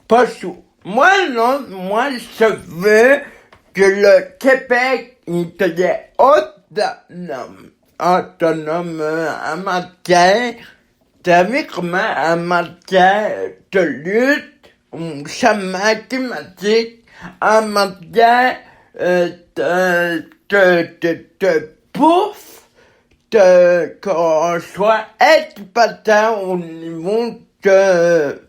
pas chaud. Moi, non, moi, je veux que le Québec, il devienne autonome en matière, en matière de lutte au changement climatique, en matière de bouffe, qu'on soit indépendant au niveau de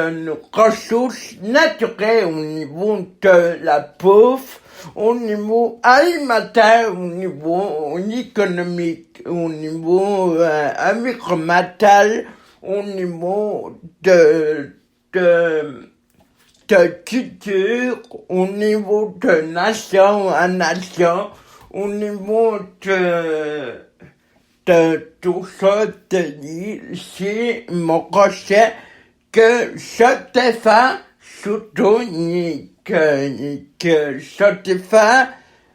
nos ressources naturelles, au niveau de la bouffe, au niveau alimentaire, au niveau économique, au niveau environnemental, au niveau de culture, au niveau de nation à nation, au niveau de tout ça, c'est mon projet que je défends, surtout que je défends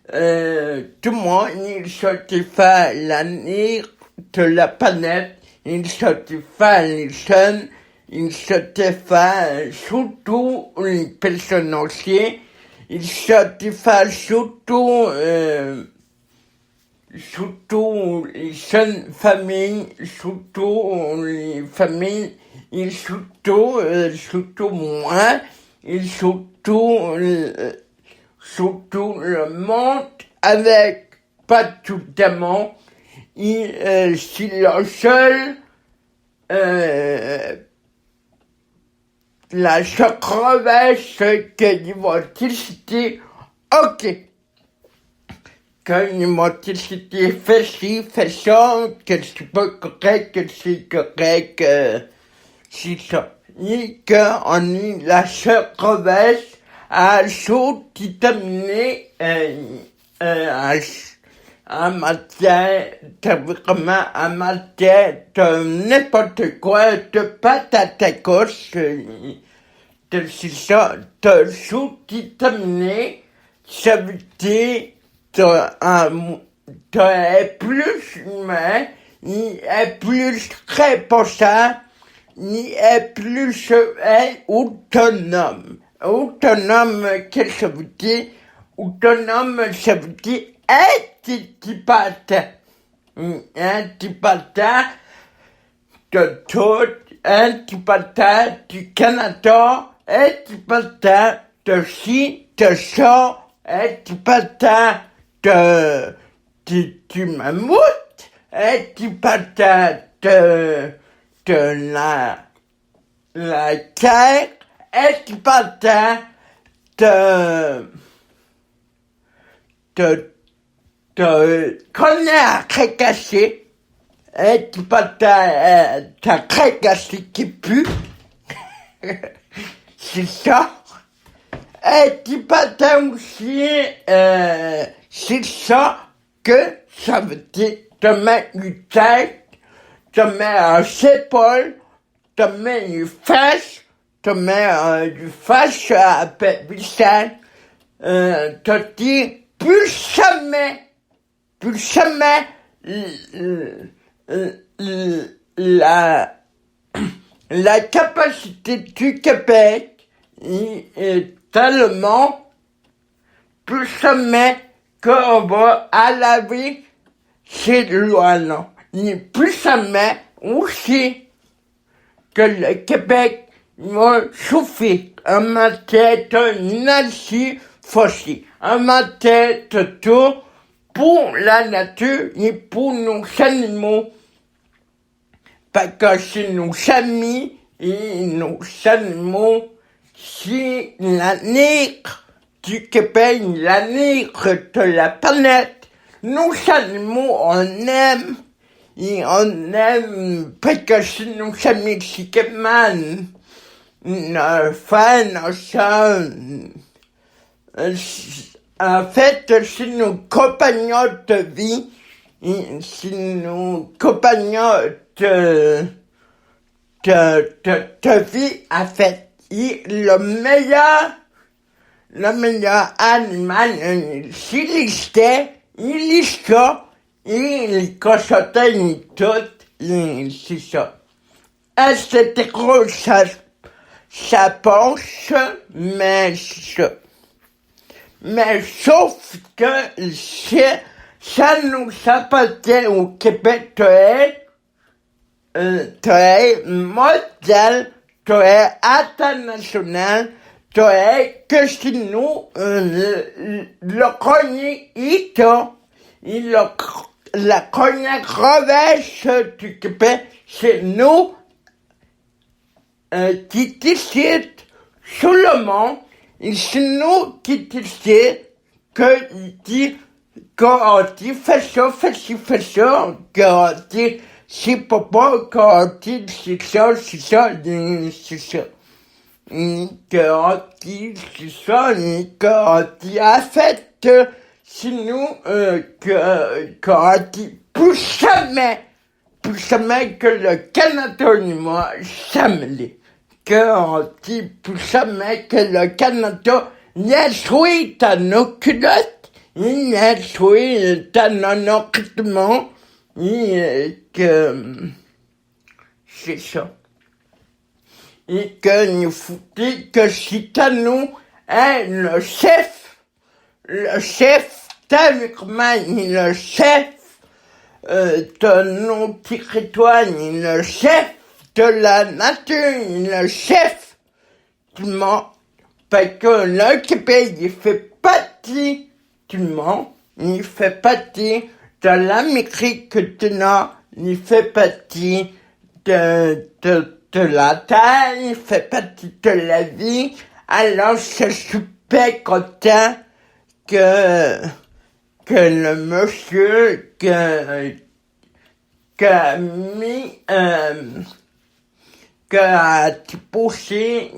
tout le monde, je défends l'avenir de la planète, je défends les jeunes, je défends surtout les personnes âgées, je défends surtout les jeunes familles, surtout les familles, et surtout moi, et surtout le monde avec pas tout le monde, et c'est la seule crevesse que l'électricité, ok. Que l'électricité fait ci, fait ça, que c'est pas correct, que c'est correct, c'est ça. Et qu'on est la seule province à s'auto-déterminer en matière vraiment en matière de n'importe quoi, de patate à gauche, c'est ça, de s'auto-déterminer, ça veut dire est plus humain, il est plus responsable, il est plus autonome. Autonome, qu'est-ce que ça veut dire? Autonome, ça veut dire indépendant. Indépendant de tout, indépendant du Canada, indépendant de ci, de ça, indépendant du mammouth, indépendant de la terre, indépendant de connaître caché, indépendant de crête caché qui pue, c'est ça. Indépendant aussi, c'est ça que ça veut dire de mettre une tête, de mettre un épaule, de mettre une face, de mettre du face à visage, de dire plus jamais la capacité du Québec est tellement plus jamais qu'on va à la vie ces lois-là. Ni plus jamais aussi que le Québec va souffrir en matière d'énergie fossile, en matière de tout pour la nature et pour nos animaux. Parce que c'est nos amis et nos animaux, c'est l'avenir du Québec, l'avenir de la planète. Nos animaux, on aime, et on aime parce que c'est nos amis psychiquement, nos frères, nos soeurs. En fait, c'est nos compagnons de vie, et c'est nos compagnons de vie, en fait. Et le meilleur animal, c'est les steaks, les chats, et les cochons, et tout, et c'est ça. C'était gros, ça penche, mais sauf que ça nous appartient au Québec, t'es mondial, t'es international, t'es que si nous, le cogné, la cognac revêche du Québec, c'est nous, qui décident sur le monde, et c'est nous qui décident qu'on dit fais ça, qu'on dit c'est papa, qu'on dit c'est ça, qu'on dit c'est ça, qu'on dit en fait, c'est nous, qu'on dit plus jamais que le Canada et moi, jamais. Qu'on dit plus jamais que le Canada n'a joué dans nos culottes, il n'a joué dans nos recrutements, et que c'est ça. Et que nous faut dire que si t'as nous, le chef, techniquement, le chef, de nos territoires, le chef de la nature, le chef du monde. Parce que le Québec, il fait partie du monde, il fait partie de l'Amérique du Nord, il fait partie de la terre, il fait partie de la vie. Alors, je suis super content que le monsieur que a poussé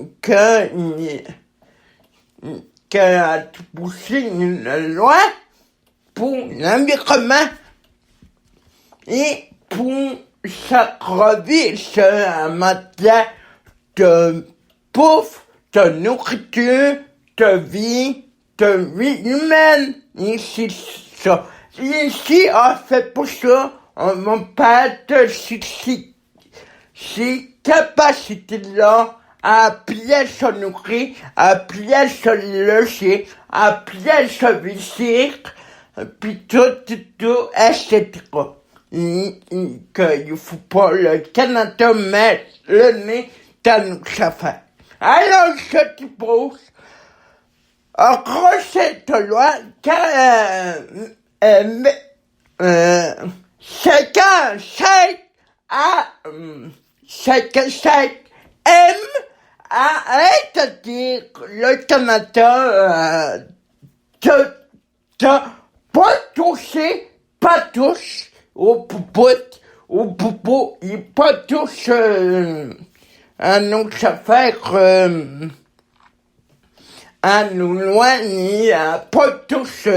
une loi pour l'environnement et pour service en matière de bouffe, de nourriture, de vie humaine. Ici, ça. Ici, on fait pour ça, on n'a pas de ces capacités-là à bien se nourrir, à bien se loger, à bien se vêtir, puis tout, etc. Qu'il faut pas le Canada mettre le nez dans nos affaires. Alors, je te pose, en gros, cette loi, chacun aime à c'est-à-dire le Canada, pas toucher, pas touche au poupou, il pas touche à nos affaires, à nos lois, ni à pas touche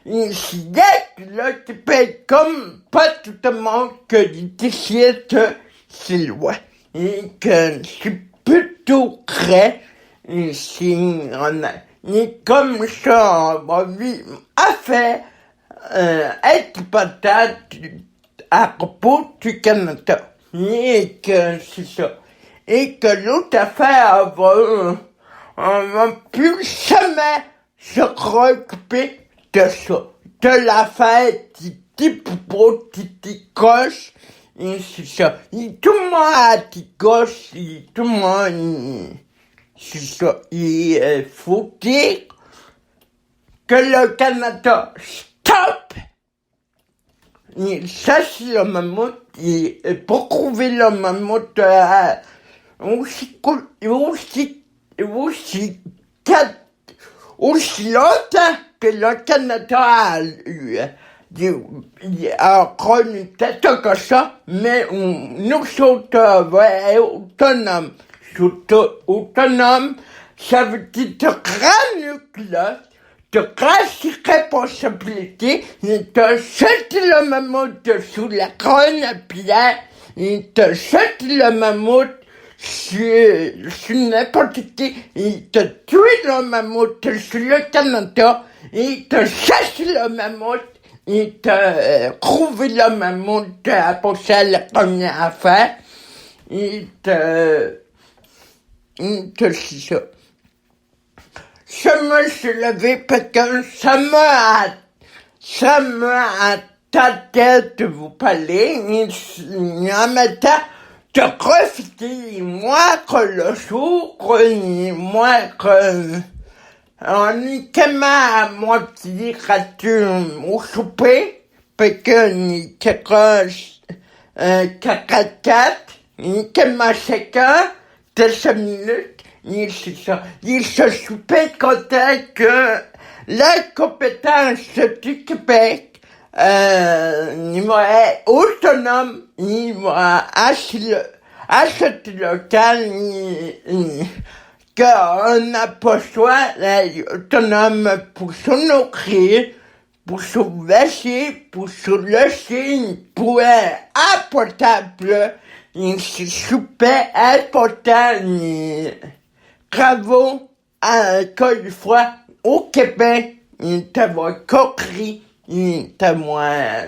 ici, le Québec, comme pas tout le monde que décide ces lois. Et que c'est plutôt vrai, ici, on a, et comme ça, on va vivre à faire, être patate à propos du Canada. Et que c'est ça. Et que l'autre affaire on va plus jamais se préoccuper de ça. De l'affaire des poupons, des gosses, et c'est ça. Et tout le monde a des gosses, et tout le monde, c'est ça. Il faut dire que le Canada stop. Et ça, c'est le mammouth, et pour trouver le mammouth, aussi longtemps que le Canada a eu, encore une tête comme ça, mais nous autres, autonomes. Autonome, ça veut dire de grands nucléaires, de grandes responsabilités, et de jeter le mammouth sous la grande pierre, et de jeter le mammouth sur n'importe qui, et de tuer le mammouth sur le Canada, et de chasser le mammouth, et de trouver le mammouth après ça la première affaire, et de que c'est ça. Je me suis levé parce que ça m'a tenté de vous parler, en même temps de profiter, moi, que le jour, moi, que on est tellement à moitié gratuit au souper, parce que ni quelque 44, ni tellement chacun, de 5 minutes, ni c'est ça. Il se soupait content que la compétence du Québec, il va être autonome, il va acheter local, qu'on n'a pas choix d'être autonome pour se nourrir, pour se vacher, pour se loger, pour être apportable, c'est super important, travaux à encore une fois au Québec, t'avoir compris, t'avoir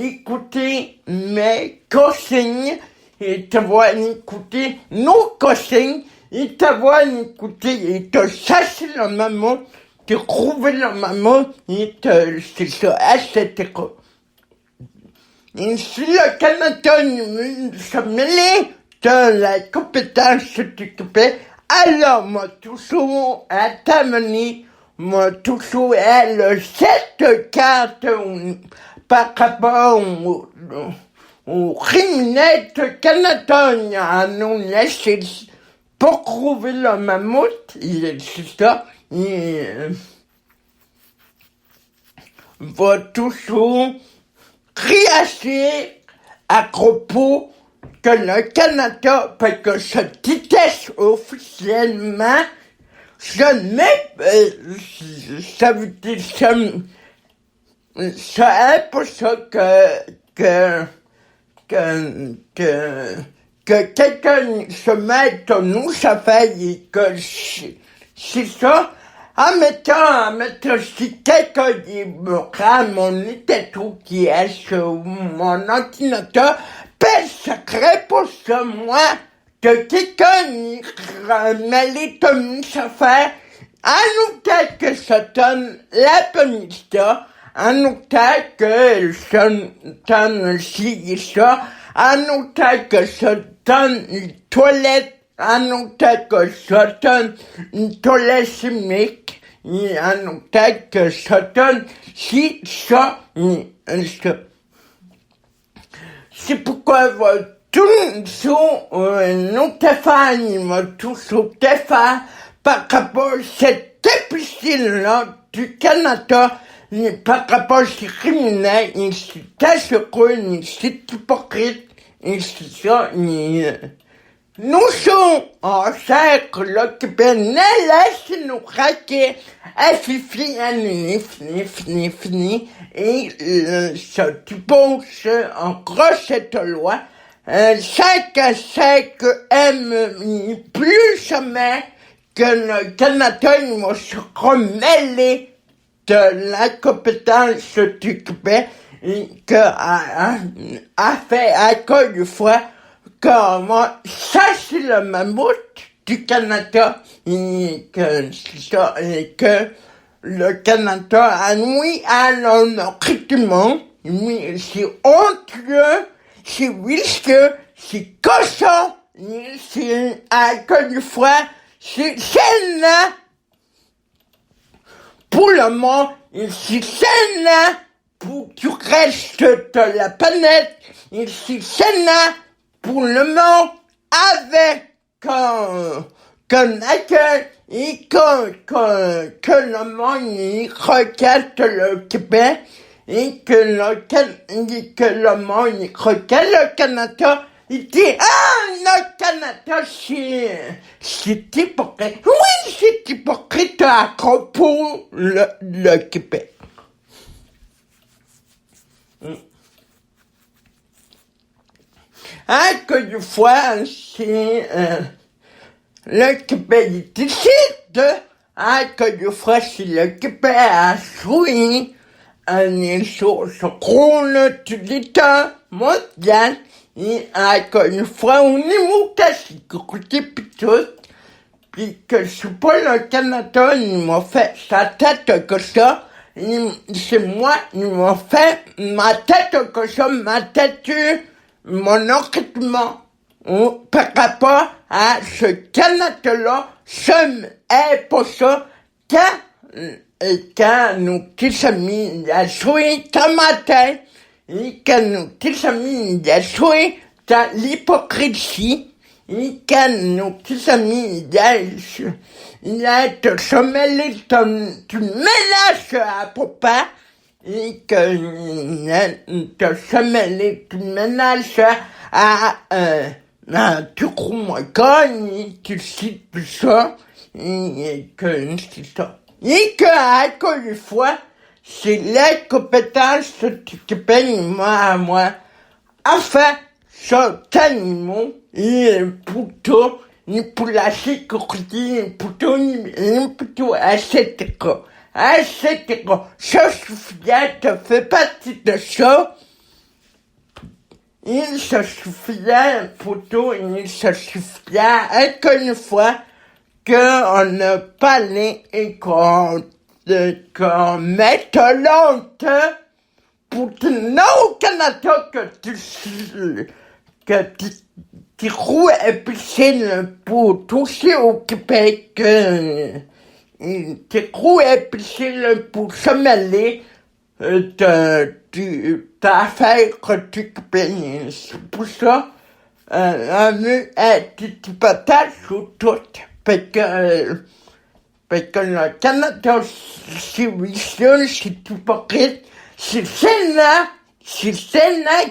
écouté mes consignes, et t'avoir écouté nos consignes, et t'avoir écouté, et te chercher le maman, te trouver le maman, et c'est ça, etc. Et si le Canada se mêlait de la compétence du Québec, alors moi toujours amené, moi toujours le 7 cartes par rapport aux criminels de Canada, à nous laisser pour trouver le mammouth, c'est ça, il va toujours réagir à propos que le Canada, parce que je déteste officiellement, ça veut dire ça est pour ça que quelqu'un se mette dans nos affaires et que c'est ça. En mettant, si quelqu'un me rame mon état-tout qui est sur mon ordinateur, ben, ça crée pour ça, moi, que quelqu'un mêlé de mes affaires, en autant que ça donne la police, en autant que ça donne ci et ça, en autant que ça donne une toilette, en autant que ça donne une toilette chimique, en autant que ça donne ci, ça, ça. C'est pourquoi tout sur nos téléphones, tout sur téléphone, par rapport à cette difficile-là du Canada, par rapport à ces criminels, c'est assuré, c'est hypocrite, c'est ça, nous sommes en cercle, le Québec, ne laisse-nous craquer, fini, et ça, tu penses, en gros, cette loi, 5 à 5 aime plus jamais que le Canada, il va se remêler de la compétence du Québec, et que, a fait encore une fois, comment ça c'est le mammouth du Canada et que le Canada a nuit à l'enrichissement, mais c'est honteux, c'est vicieux, c'est cochon, c'est encore une fois, c'est gênant pour le monde, et c'est gênant pour du reste de la planète, et c'est gênant pour le monde avec qu'on accueille et que le monde y regarde le Québec et que le monde y regarde le Canada. Il dit, le Canada, c'est hypocrite. Oui, c'est hypocrite à propos le Québec. Encore une fois, c'est le Québec décide, encore une fois, c'est le Québec a joué sur le rôle de l'État mondial et encore une fois, on est monté à sécurité pis tout, pis que c'est pas le Canada, ils m'ont fait sa tête que ça, c'est moi, ils m'ont fait ma tête que ça, ma tête, mon enquêtement, par rapport à ce Canada-là, ça est pour ça, quand nos petits amis, a joué dans ma tête, et quand nos petits amis, a joué dans l'hypocrisie, et quand nos petits amis, il a été semé du ménage à papa, et que il a été semé du ménage à tu crois moi quand tu cites tout ça, et que c'est ça. Et que, encore une fois, c'est la compétence que paye moi. Enfin, ça, animaux, et plutôt, et pour la sécurité, plutôt, etc. Ça suffisait, te fait partie de ça. Il se suffisait, plutôt, il se suffisait, encore une fois, qu'on ne parlait et qu'on mette l'honte pour au Canada que tu roues épicile pour toucher au Québec, tu roues épicile pour se mêler d'affaires du Québec. C'est pour ça, tu partages sur tout. Parce que le Canada, c'est vicieux, c'est hypocrite, c'est Sénat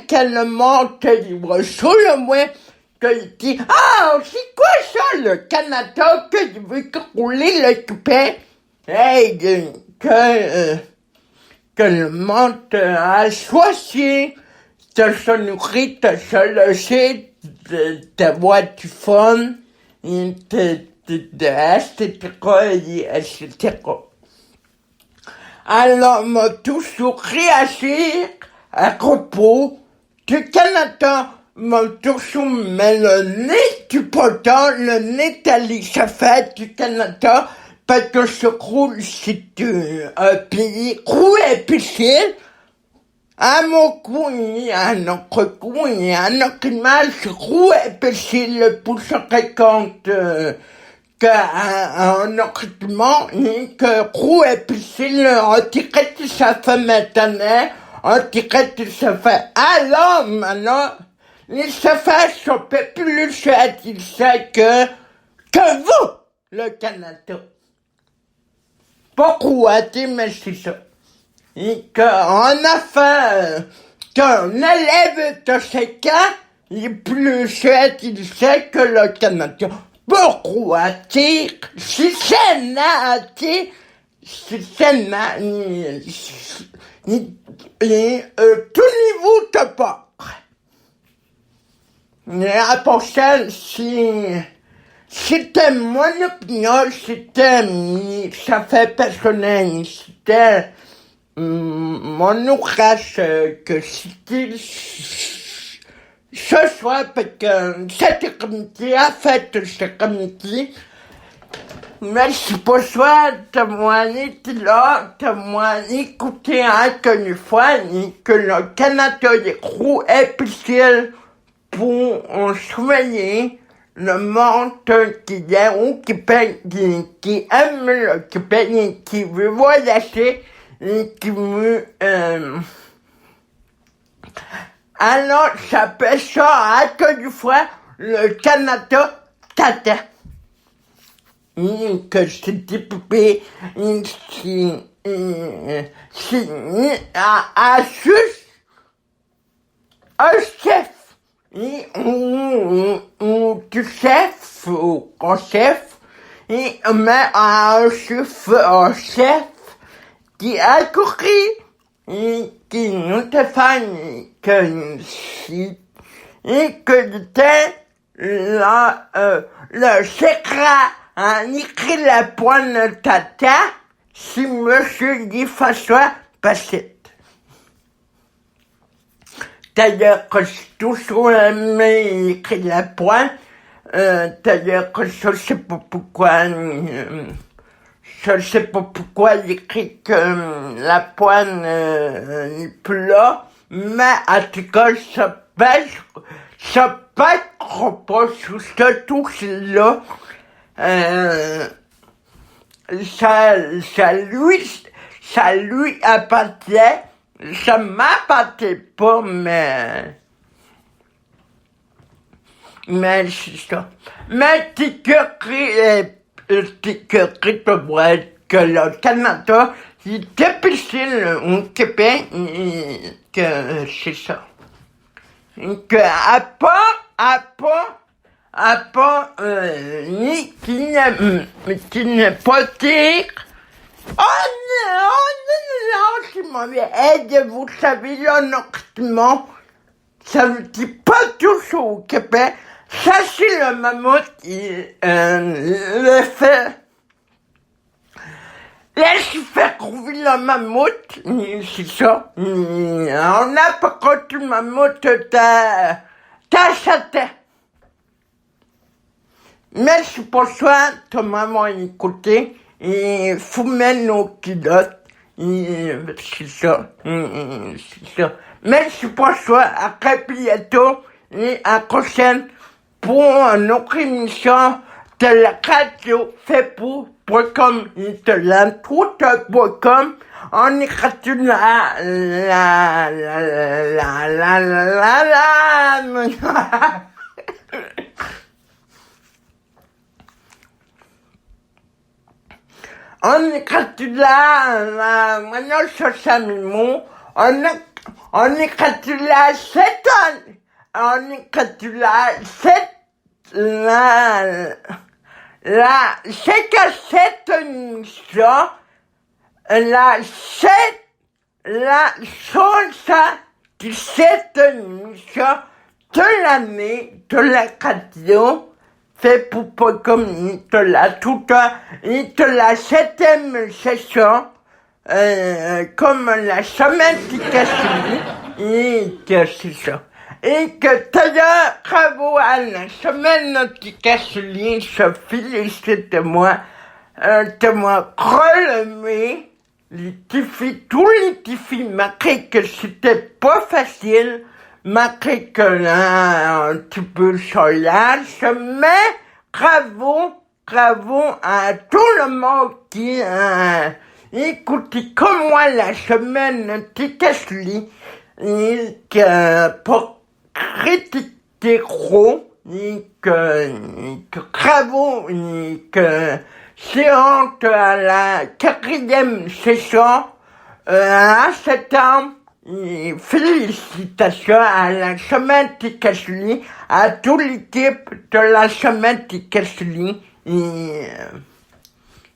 qu'elle monte libre sur le web, qu'il dit, c'est quoi ça, le Canada, que tu veux rouler le Québec? Hey, que le monde a choisi de se nourrir, de se loger, d'avoir du fun, et etc. Alors, m'a toujours réagi à propos du Canada, m'a toujours mis le nez du potent, le nez d'Elisabeth du Canada, parce que ce roule, c'est un pays difficile. À mon goût, à notre goût, à notre image, difficile pour se rendre compte qu'un argument, que roux est difficile, on dirait que ça fait maintenant, on dirait que ça fait alors maintenant, les affaires sont plus satisfaits que vous, le Canada. Pourquoi dire, mais c'est ça. Et qu'on a fait, qu'un élève de ce cas, il est plus satisfait que le Canada. Pourquoi dire, si Sénat, tout niveau de part. La prochaine, c'était mon opinion, ça fait personnel, c'était mon ouvrage que c'était ce soir, parce que cette comité a fait ce comité. Merci pour ça, de moi été là, de moi écouter encore une fois, que le Canada est gros difficile pour soigner le monde qui est au Québec, qui aime le Québec, qui veut voyager, et qui veut, alors, j'appelle ça, encore une fois, le Canada tata. Que c'était poupée, à juste un chef. Ou du chef, ou un chef, et mais un chef qui a couru, et qui nous défend, et que était le secret a écrit la pointe tata, si monsieur Guy François Bassett. D'ailleurs, que j'ai toujours aimé écrire la pointe. D'ailleurs, que je sais pas pourquoi, j'écris que la pointe n'est plus là. Mais en tout cas, ça pèse trop pas sur ce touche-là. Ça lui appartient. Ça m'appartient pas, mais c'est ça. Mais t'écris de voir que le Canada, c'est difficile au Québec, et que c'est ça. Et que à part, ni qui ne pas dire, oh non, c'est mauvais. Et vous savez, là, normalement, ça veut dire pas toujours au Québec. Ça, c'est le mammouth qui le fait. Laisse faire trouver le mammouth, c'est ça. On n'a pas contre le mammouth, t'as sa tête. Mais c'est pour ça, ta maman écouté, il faut mettre nos culottes, c'est ça, c'est ça. Mais c'est pour ça, après bientôt, et à la prochaine, pour une autre émission de la radio fait pour .com, de l'intro.com, on écrit on écrit maintenant sur Samimo, on écrit là 7 ans, on écrit là 7, c'est que cette émission, la chose qui cette émission de l'année de la radio, fait pour pas comme il te l'a tout il te la 7e session, comme la semaine qui casse et que c'est ça. Et que d'ailleurs, bravo à la semaine qui casse je félicite de moi relevé tous les défis, malgré que c'était pas facile, malgré que là, un petit peu solage, mais bravo à tout le monde qui a écouté comme moi la semaine qui casse et que pour critiquer gros, et que bravo, et que c'est honte à la 4e session, à septembre, et félicitations à la semaine qui casse à toute l'équipe de la semaine qui casse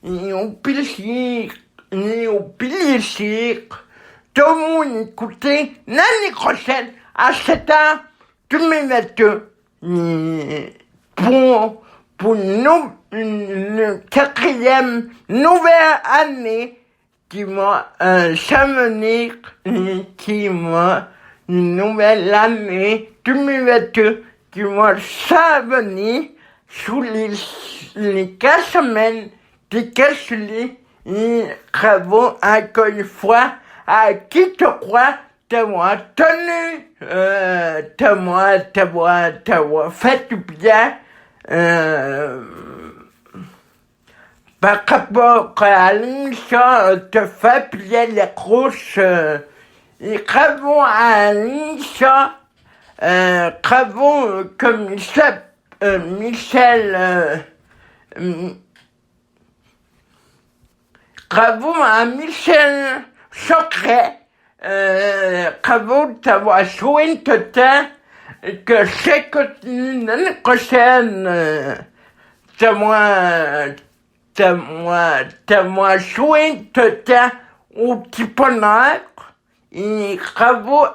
et au plaisir, tout le monde écouter l'année prochaine à 7 ans, 2022, pour une 4e nouvelle année qui m'a s'amener, qui m'a une nouvelle année 2022 qui m'a s'amener sous les 4 semaines qui cassent les travaux encore une fois à qui te croit t'avoir tenu, t'avoir fait du bien, par rapport à l'émission, te fait plier les couches, et travaux à l'émission, travaux comme bravo à Michel Socret, bravo d'avoir joué tout le temps, que c'est que l'année prochaine, t'as joué tout le temps au petit bonheur, et bravo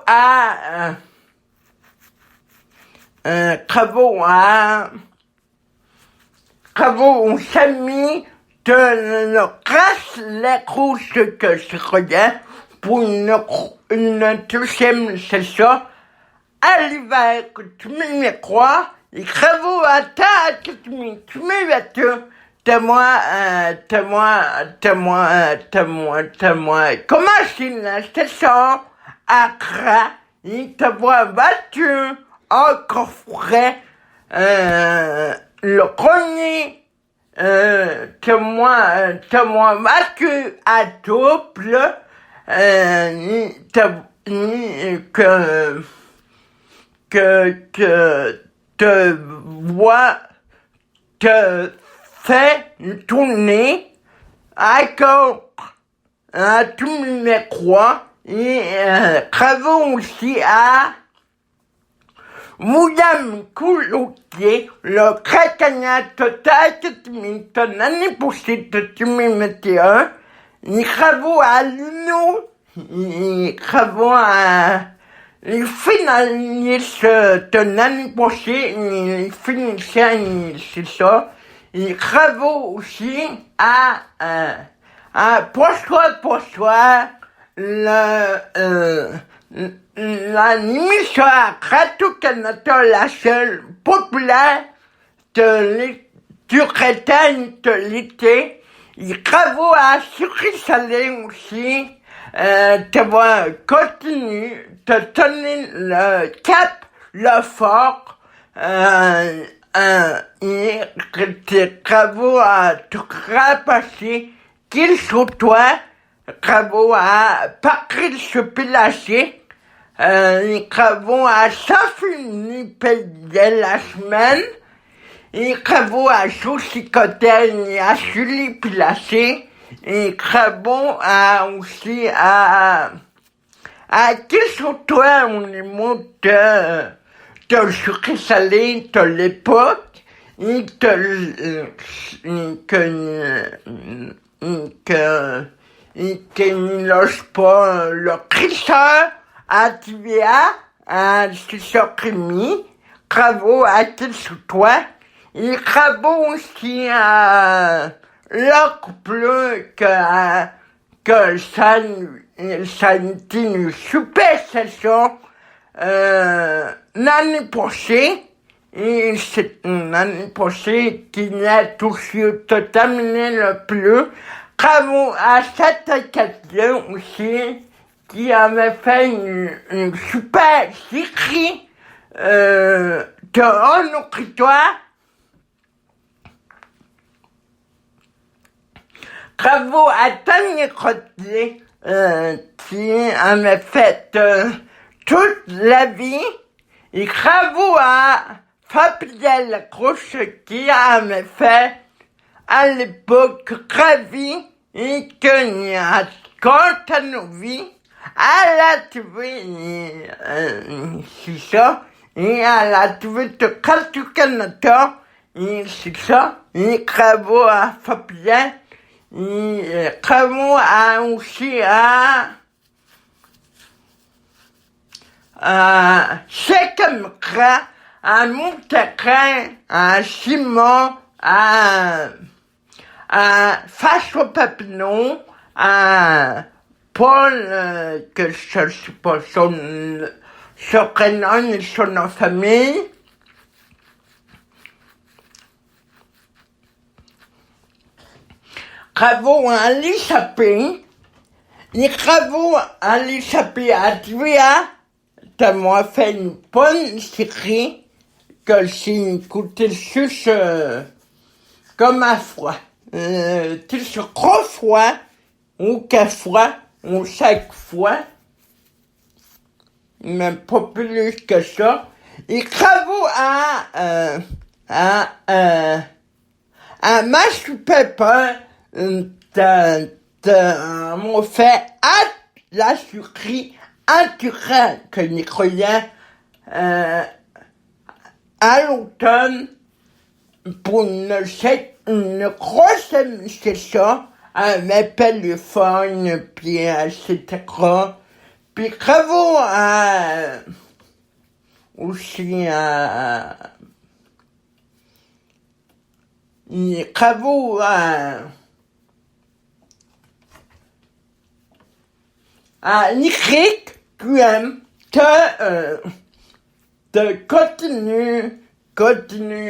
aux amis de la race la rouge que je regarde pour une 2e session à l'hiver que tu me crois, les travaux à ta, que tu me vas témoin, comment c'est la station à Accra, il te voit battu, encore frais, le premier, témoin battu à double, que te voit, te fait tourner à cause à tous les croix et travaux aussi à William Couloutier, le chrétien total que tu ton année possible de 2021, les travaux à l'UNO, les travaux à les finalistes de l'année prochaine, les finissants, c'est ça. Les travaux aussi à pourquoi, l'émission à Radio-Canada, la seule populaire du crétin de l'été. Les travaux à Sucré-Salé aussi, continue de tenir le cap, le fort, des travaux à te rapasser, qu'il sur toi, travaux à partir se pilacher, les travaux à s'infinir payer la semaine, les travaux à Soucicotel et à Sully pilacher, les travaux à aussi à qu'il sur toi, au niveau de sucré salé de l'époque, et que ne loge pas le crisseur à TVA, à Sisokimi, travaux à qu'il sur toi, et travaux aussi à l'autre plus que ça été une super session, l'année prochaine, et c'est une année prochaine qui n'a touché de terminer le plus. Travaux à cette occasion aussi, qui avait fait une super série, de un écritoire. Travaux à Tony Crottier, qui avait fait toute la vie, et travaux à Fabienne Croce qui avait fait à l'époque Ravi et que a quant à nos vies, à la TV, c'est ça, et à la TV de Radio-Canada, et c'est ça, et travaux à Fabienne, et travaux à aussi à Chekemkra, à Montécrin, à Simon, à François Papineau, à Paul, que je ne sais pas son prénom et son nom de famille. Travaux à l'échappée. Les travaux à l'échappée à Tvia, t'as moi fait une bonne série que j'ai écouté juste comme à froid. Tu sais, 3 fois, ou 4 fois, ou 5 fois, même pas plus que ça. Les travaux à Master Pepper, m'ont fait à la sucrerie entière que les croyants, à l'automne, pour une grosse session avec téléphone, puis etc. Puis travaux aussi les travaux à l'écrit QM que continue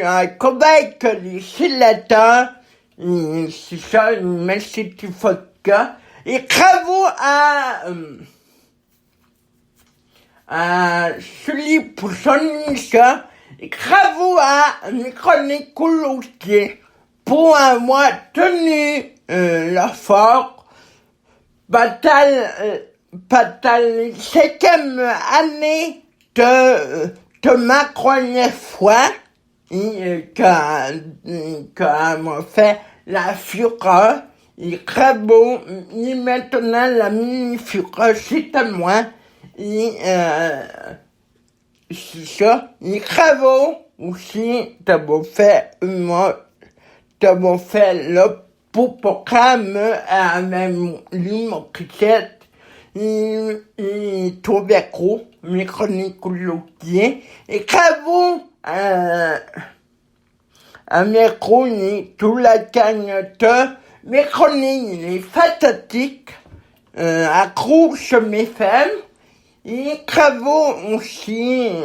à convaincre les sénateurs, c'est ça, merci tu vodka, et travaux à celui pour son émission, et travaux à micronécologie pour avoir tenu l'effort, bataille, 5e année de ma première fois, quand m'a fait la fureur, et travaux, et maintenant la mini fureur, c'est à moi, et c'est ça, les travaux aussi, t'avons fait le programme avec mon cricket, et tout vécu, mes chroniques logiques, et travaux, à mes chroniques, tout la gagne de mes chroniques, les fantastiques, accroche mes femmes, et travaux aussi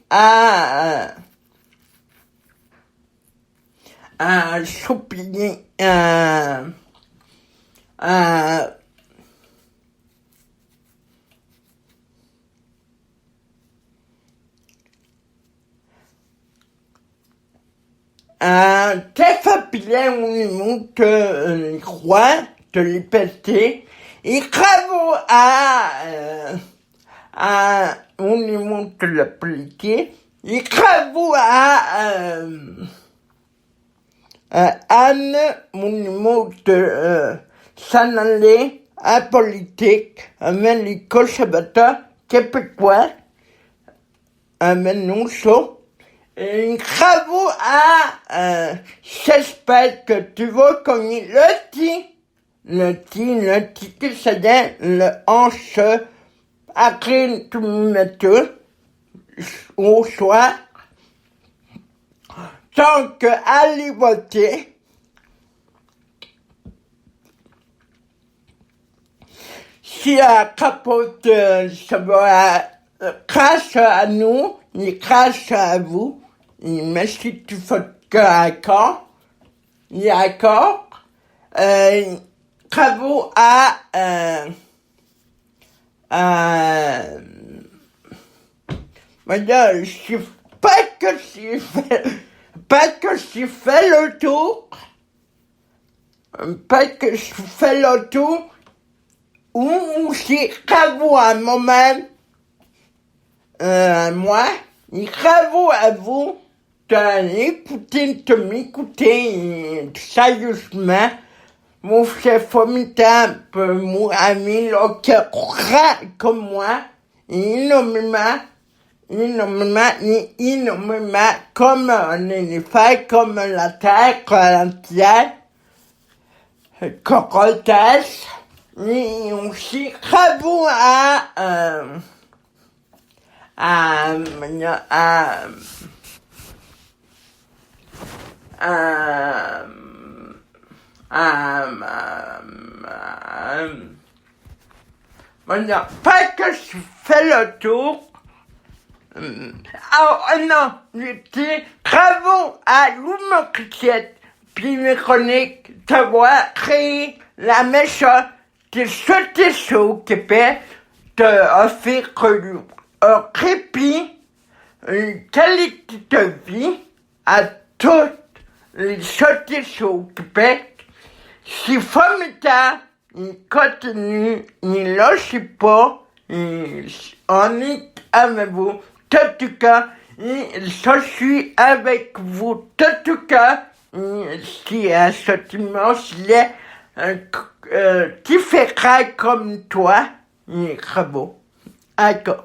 à souligner, très familier au niveau de les rois, de liberté, et travaux au niveau de la politique, et travaux Anne, au niveau de s'en aller à politique, avec les conservateurs québécois, avec nous, ça. Et travaux j'espère que tu vas connaître le petit que c'est le hanche, après tout le matin, au soir. Donc, allez voter. Si à capote, ça va, grâce à nous, et grâce à vous, et merci tu fais d'accord, travaux voilà, je pas que je fais le tour, ou j'ai travaux à moi-même, moi, et travaux à vous, de m'écouter sérieusement, mon chef formidable, mon ami, le cœur comme moi, énormément, comme un éléphant, comme la terre, entière, Coroltas, et aussi travaux maintenant, pas que je fais le tour. Non, je dis travaux à l'humour-cricket, puis mes chroniques, d'avoir créé la méchante de ce au Québec, d'offrir un répit, une qualité de vie à toutes les sorties au Québec. C'est formidable, il continue, il lâche pas, on est avec vous, en tout cas, je suis avec vous, en tout cas, si à ce dimanche, il est différent comme toi, il est bravo, d'accord.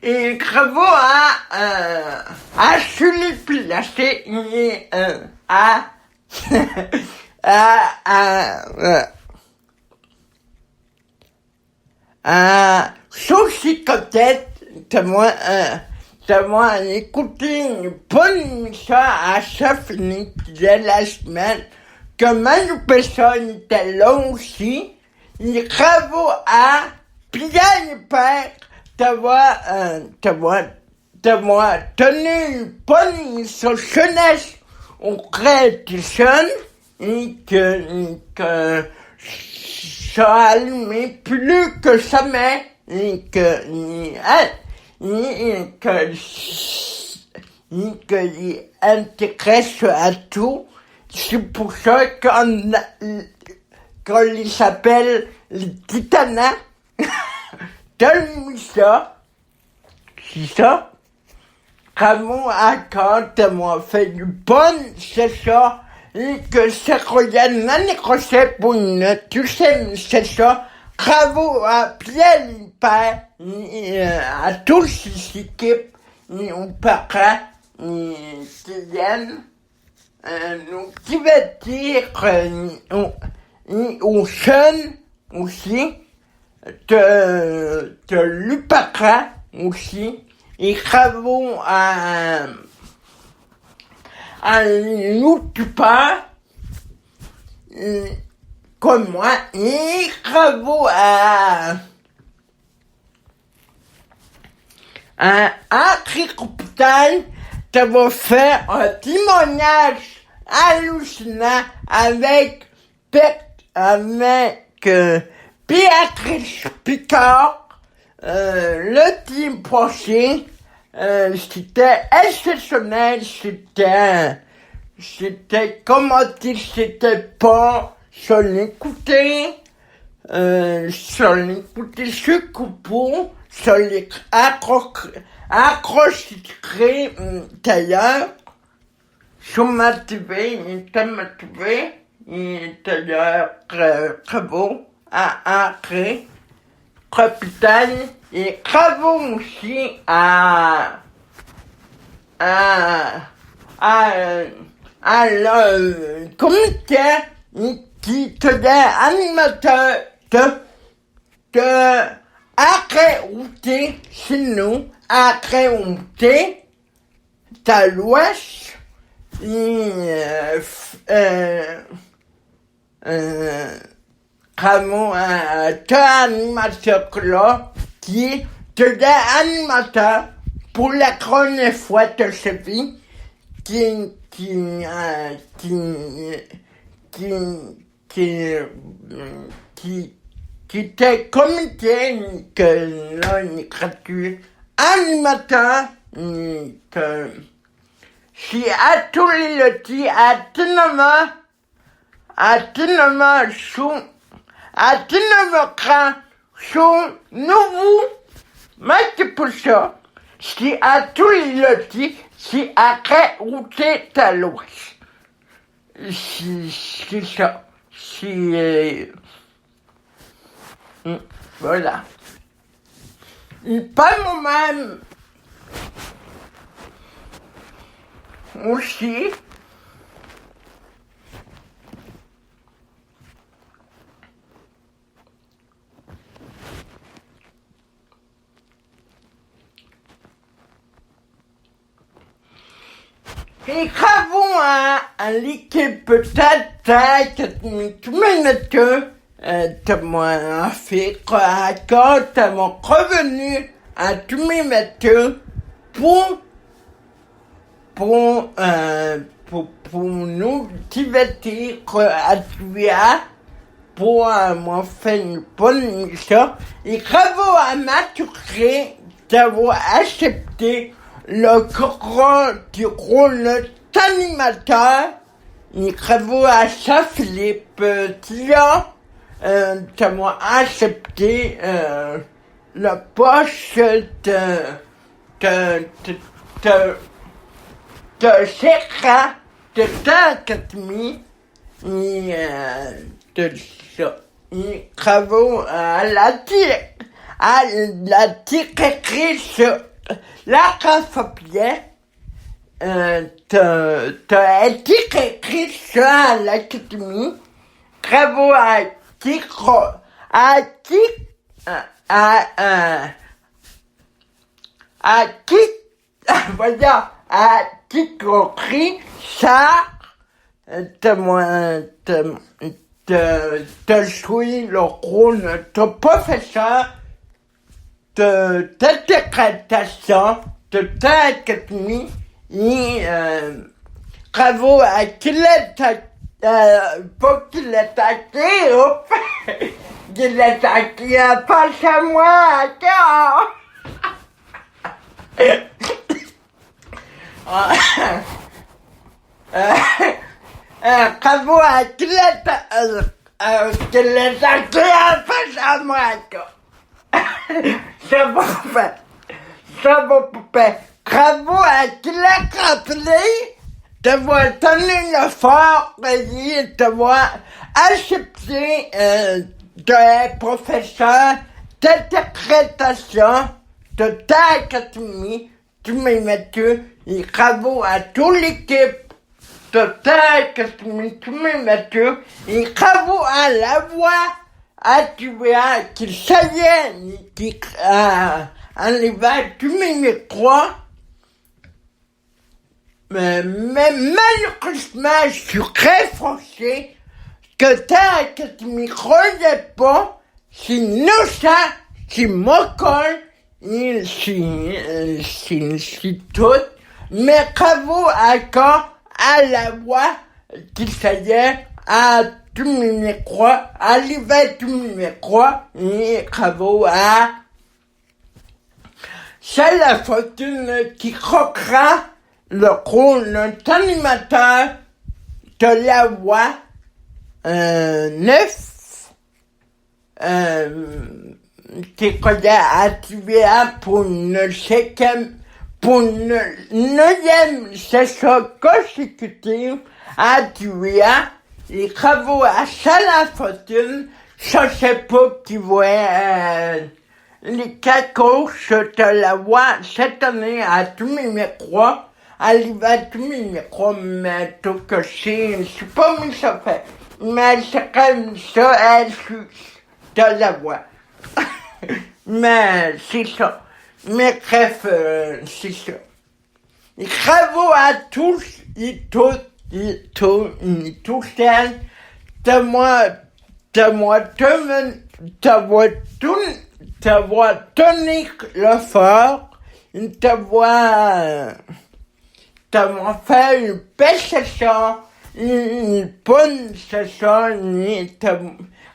Et bravo à Julie Pilaché, il est Sophie Coquette, d'avoir écouté une bonne émission à chaque fin de la semaine, que Manu Pesson était là aussi, les travaux à bien père d'avoir tenu une bonne jeunesse auprès des jeunes et que ça allumait plus que jamais et qu'il intéresse à tout. C'est pour ça qu'on les appelle les titanes de l'émission. C'est ça. Ramon a quand on fait du bon, c'est ça. Et que ça revient l'année prochaine pour une deuxième session. Bravo à Pierre Limpin et à tous les équipes et aux parents qui viennent nous divertir et aux jeunes aussi de l'UPACA aussi. Et bravo à l'UTUPA comme moi, et bravo à Agricultal d'avoir fait un témoignage hallucinant avec Béatrice Picard le team passé. C'était exceptionnel, c'était comment dire, c'était pas sur l'écouter ce coupon, sur les accrochetés d'ailleurs, sur ma TV, il était motivé, et d'ailleurs, bravo à Agré, capitaine, et bravo aussi à le comité qui tenait animateur de Agré-Outé chez nous, Agré-Outé, à l'ouest, Ramon, deux animateurs là, qui tenait animateur pour la première fois de sa vie, qui était comité, que là, il est gratuit, animateur, que si à tous les lotis, à sont nouveaux, mais pour ça, si à tous les lotis, si après router ta l'ouest. C'est ça. Voilà. Et pas moi-même aussi. Et bravo à l'équipe Tata qui a mis tous mes notes de moi fait quand mon revenu à tous mes notes pour nous divertir à Tuya pour m'en faire une bonne émission. Et bravo à Maturé d'avoir accepté le grand du rôle d'animateur. Et bravo à Jean-Philippe Tillon d'avoir accepté le poste de gérant de l'Académie de ça. Et bravo à la directrice Lara Fabienne de directrice à l'Académie. Bravo à Tigri, ça, de jouer le rôle de professeur d'interprétation de l'académie et bravo à qu'il est pour qu'il est acquis, qu'il est acquis face à moi, bravo à qu'il est acquis face à moi, ça vous plaît. Bravo à qui l'a rappelé d'avoir donné l'effort et d'avoir accepté de professeur d'interprétation de l'académie du Mémétheux. Et bravo à toute l'équipe de l'académie du Mémétheux. Et bravo à la voix à qui savait qui enlevait tous mes micros. Mais malheureusement, je suis très fâché que l'académie ne croyait pas, c'est innocent, c'est moqueur, c'est tout. Mais bravo encore à la voix qui savait à tous mes micros, à l'hiver tous mes micros, et bravo à c'est la fortune qui croquera le rôle d'animateur de la voix 9 qui connaît activé pour une neuvième session consécutive activé. Et bravo à Salah Fortune, je sais pas qui voit les 4 coachs de la voix cette année à tous mes micros, à l'hiver tous mes micros, mais tout que c'est pas mis ça fait, mais c'est comme ça, elle de la voix. Mais c'est ça. Mais bref, c'est ça. Et bravo à tous et toutes celles d'avoir donné l'effort, d'avoir fait une belle session, une bonne session,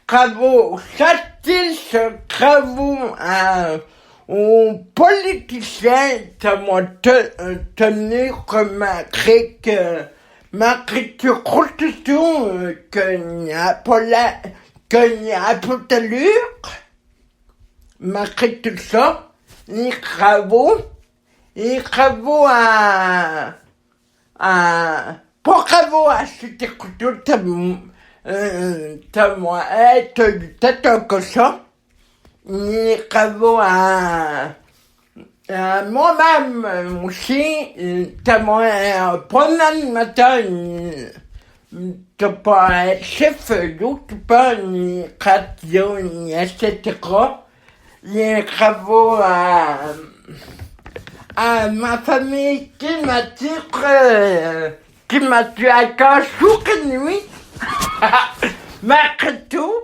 bravo aux artistes, bravo aux politiciens d'avoir tenu malgré que constitution qu'il n'y a pas d'allure, malgré tout ça, et bravo bravo à cette écoute de moi être un cochon, et bravo à moi-même aussi, tellement un bon animateur, de pas être chef youtubeur, ni radio, ni etc. Et bravo à ma famille qui m'a dit à cœur jour et nuit, malgré tout.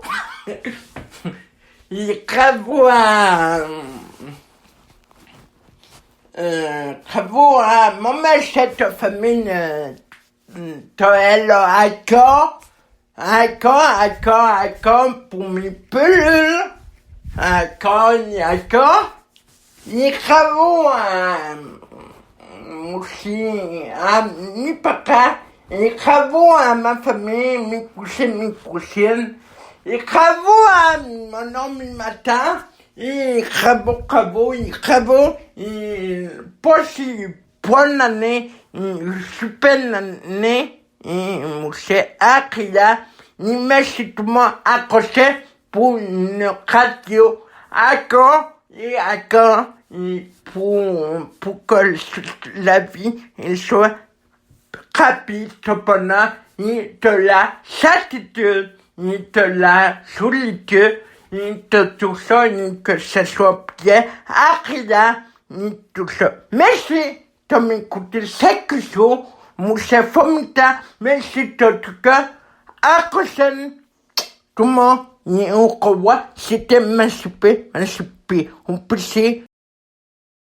Et bravo à maman, cette famille elle a accord pour mes pilules, accord. Et bravo aussi à mes papas, et bravo à ma famille, mes cousines, et bravo à mon ami matin, et bravo, et bonne année, super année, et monsieur Akila, et merci tout le monde accroché pour une radio, accord, et pour que la vie soit rapide, cependant, et de la certitude, et de la solitude, et de tout ça, et que ce soit bien agréable, et tout ça. Merci de m'écouter 5 jours, mon cher Fomita, merci de tout cas, à la prochaine. comment on revoit, c'était ma soupe, on peut